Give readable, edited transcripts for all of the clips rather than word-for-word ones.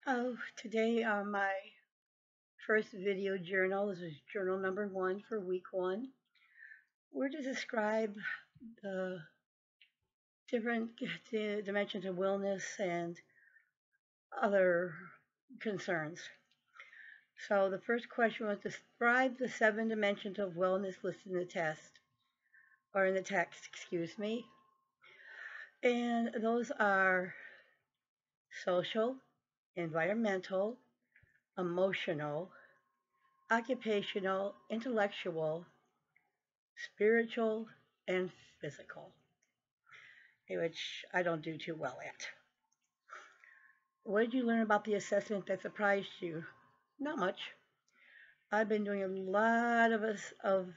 Oh, today on my first video journal, this is journal number 1 for week 1. We're to describe the different dimensions of wellness and other concerns. So the first question was describe the 7 dimensions of wellness listed in the test, or in the text, excuse me. And those are social, environmental, emotional, occupational, intellectual, spiritual, and physical, which I don't do too well at. What did you learn about the assessment that surprised you? Not much. I've been doing a lot of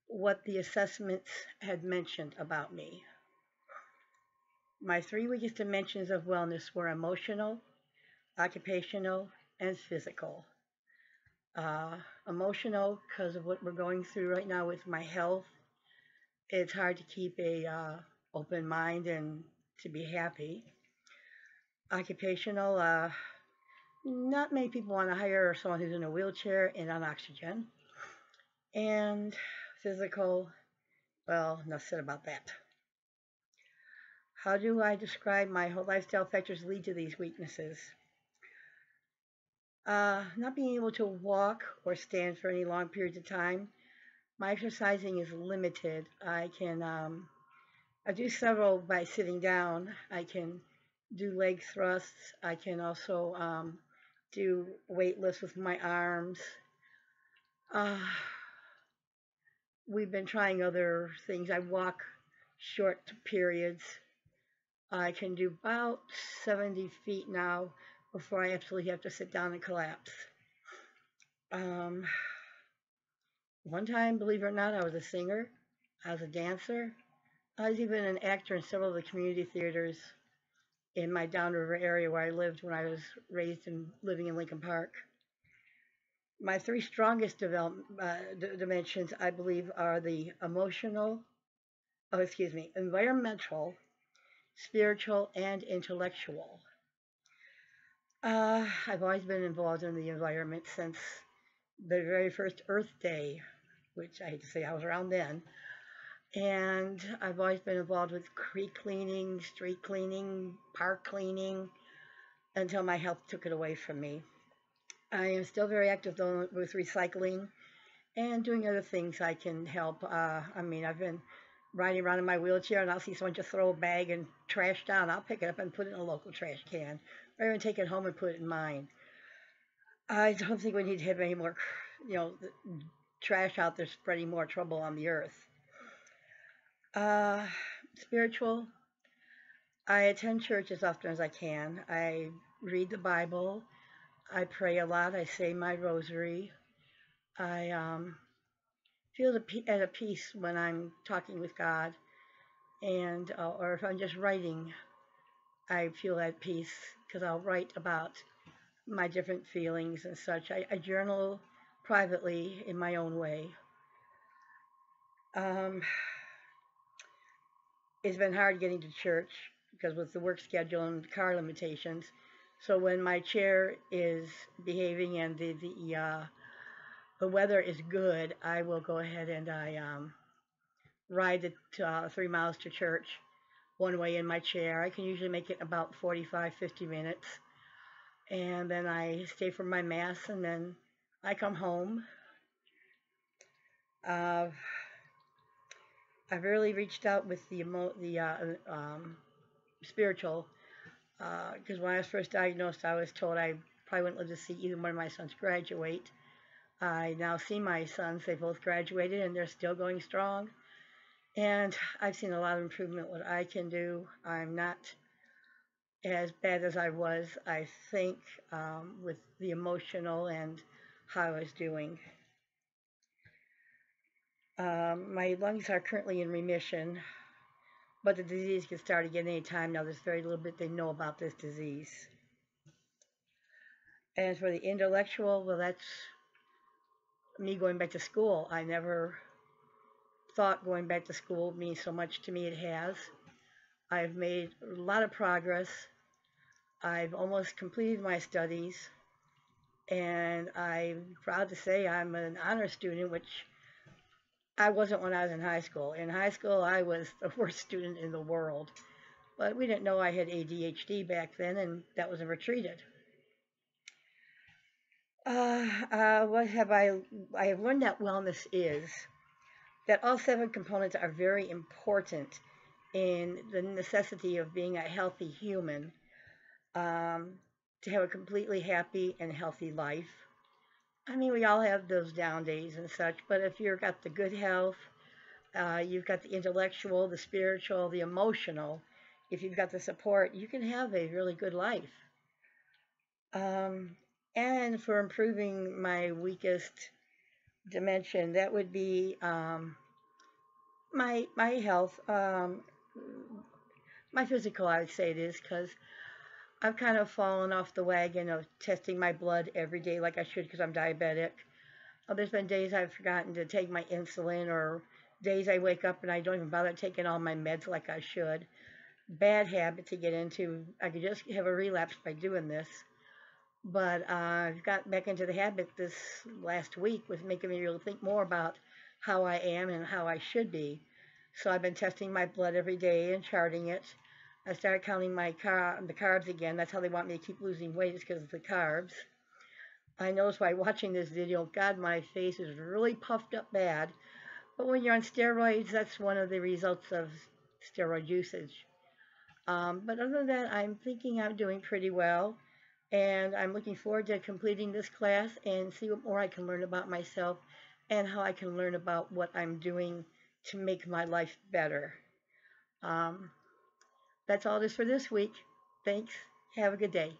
what the assessments had mentioned about me. My 3 weakest dimensions of wellness were emotional, occupational, and physical. Uh, Emotional, because of what we're going through right now with my health, it's hard to keep a open mind and to be happy. Occupational, not many people want to hire someone who's in a wheelchair and on oxygen. And physical, well, enough said about that. How do I describe my whole lifestyle factors lead to these weaknesses? Not being able to walk or stand for any long periods of time. My exercising is limited. I do several by sitting down. I can do leg thrusts. I can also do weight lifts with my arms. Uh, we've been trying other things. I walk short periods. I can do about 70 feet now before I absolutely have to sit down and collapse. Um, One time, believe it or not, I was a singer. I was a dancer. I was even an actor in several of the community theaters in my downriver area where I lived when I was raised and living in Lincoln Park. My 3 strongest dimensions, I believe, are the environmental, spiritual, and intellectual. I've always been involved in the environment since the very first Earth Day, which I hate to say I was around then. And I've always been involved with creek cleaning, street cleaning, park cleaning, until my health took it away from me. I am still very active though with recycling and doing other things I can help. I've been riding around in my wheelchair and I'll see someone just throw a bag and trash down. I'll pick it up and put it in a local trash can, or even take it home and put it in mine. I don't think we need to have any more, you know, trash out there spreading more trouble on the earth. Uh, Spiritual. I attend church as often as I can. I read the Bible. I pray a lot. I say my rosary. I feel at a peace when I'm talking with God, and or if I'm just writing, I feel at peace because I'll write about my different feelings and such. I journal privately in my own way. Um, it's been hard getting to church because with the work schedule and car limitations. So when my chair is behaving and the weather is good, I will go ahead and I ride the 3 miles to church one way in my chair. I can usually make it about 45, 50 minutes. And then I stay for my mass and then I come home. Uh, I've really reached out with spiritual because when I was first diagnosed, I was told I probably wouldn't live to see either one of my sons graduate. I now see my sons; they both graduated and they're still going strong. And I've seen a lot of improvement. What I can do, I'm not as bad as I was, I think, with the emotional and how I was doing. My lungs are currently in remission, but the disease can start again any time now. There's very little bit they know about this disease. And for the intellectual, well, that's me going back to school. I never thought going back to school means so much to me. It has. I've made a lot of progress. I've almost completed my studies, and I'm proud to say I'm an honor student, which I wasn't when I was in high school. In high school, I was the worst student in the world, but we didn't know I had ADHD back then, and that was never treated. What have I have learned that wellness is that all seven components are very important in the necessity of being a healthy human, um, to have a completely happy and healthy life. I mean, we all have those down days and such, but if you've got the good health, you've got the intellectual, the spiritual, the emotional, if you've got the support, you can have a really good life. Um, and for improving my weakest dimension, that would be my health, my physical. I would say it is because I've kind of fallen off the wagon of testing my blood every day like I should because I'm diabetic. There's been days I've forgotten to take my insulin, or days I wake up and I don't even bother taking all my meds like I should. Bad habit to get into. I could just have a relapse by doing this. But I've got back into the habit this last week, with making me really think more about how I am and how I should be. So I've been testing my blood every day and charting it. I started counting the carbs again. That's how they want me to keep losing weight, is because of the carbs. I noticed by watching this video, God, my face is really puffed up bad. But when you're on steroids, that's one of the results of steroid usage. But other than that, I'm thinking I'm doing pretty well. And I'm looking forward to completing this class and see what more I can learn about myself and how I can learn about what I'm doing to make my life better. Um, that's all it is for this week. Thanks. Have a good day.